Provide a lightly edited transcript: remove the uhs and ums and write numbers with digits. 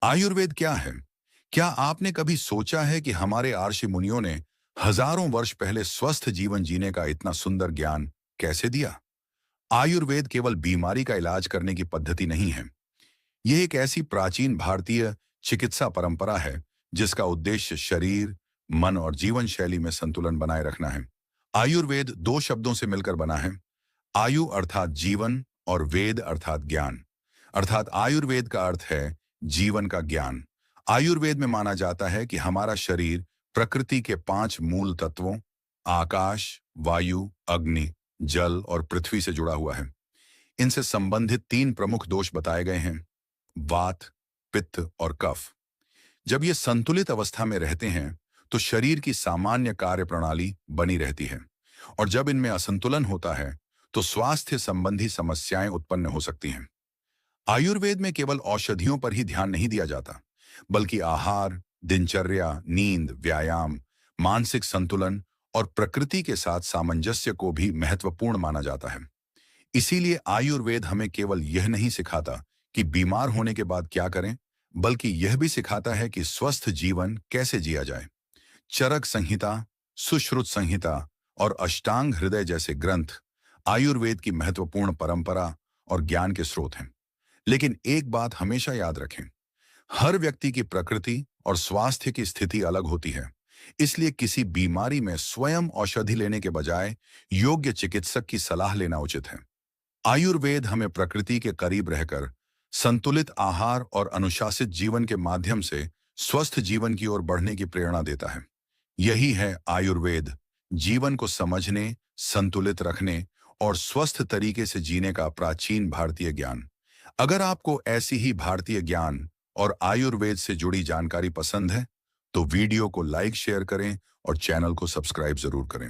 आयुर्वेद क्या है? क्या आपने कभी सोचा है कि हमारे ऋषि मुनियों ने हजारों वर्ष पहले स्वस्थ जीवन जीने का इतना सुंदर ज्ञान कैसे दिया? आयुर्वेद केवल बीमारी का इलाज करने की पद्धति नहीं है। यह एक ऐसी प्राचीन भारतीय चिकित्सा परंपरा है जिसका उद्देश्य शरीर, मन और जीवन शैली में संतुलन बनाए रखना है। आयुर्वेद दो शब्दों से मिलकर बना है। आयु अर्थात जीवन और वेद अर्थात ज्ञान। अर्थात आयुर्वेद का अर्थ है जीवन का ज्ञान। आयुर्वेद में माना जाता है कि हमारा शरीर प्रकृति के 5 मूल तत्वों आकाश, वायु, अग्नि, जल और पृथ्वी से जुड़ा हुआ है। इनसे संबंधित 3 प्रमुख दोष बताए गए हैं: वात, पित्त और कफ। जब ये संतुलित अवस्था में रहते हैं तो शरीर की सामान्य कार्य प्रणाली बनी रहती है, और जब इनमें असंतुलन होता है तो स्वास्थ्य संबंधी समस्याएं उत्पन्न हो सकती हैं। आयुर्वेद में केवल औषधियों पर ही ध्यान नहीं दिया जाता, बल्कि आहार, दिनचर्या, नींद, व्यायाम, मानसिक संतुलन और प्रकृति के साथ सामंजस्य को भी महत्वपूर्ण माना जाता है। इसीलिए आयुर्वेद हमें केवल यह नहीं सिखाता कि बीमार होने के बाद क्या करें, बल्कि यह भी सिखाता है कि स्वस्थ जीवन कैसे जिया जाए। चरक संहिता, सुश्रुत संहिता और अष्टांग हृदय जैसे ग्रंथ आयुर्वेद की महत्वपूर्ण परंपरा और ज्ञान के स्रोत हैं। लेकिन एक बात हमेशा याद रखें, हर व्यक्ति की प्रकृति और स्वास्थ्य की स्थिति अलग होती है। इसलिए किसी बीमारी में स्वयं औषधि लेने के बजाय योग्य चिकित्सक की सलाह लेना उचित है। आयुर्वेद हमें प्रकृति के करीब रहकर संतुलित आहार और अनुशासित जीवन के माध्यम से स्वस्थ जीवन की ओर बढ़ने की प्रेरणा देता है। यही है आयुर्वेद, जीवन को समझने, संतुलित रखने और स्वस्थ तरीके से जीने का प्राचीन भारतीय ज्ञान। अगर आपको ऐसी ही भारतीय ज्ञान और आयुर्वेद से जुड़ी जानकारी पसंद है, तो वीडियो को लाइक, शेयर करें और चैनल को सब्सक्राइब जरूर करें।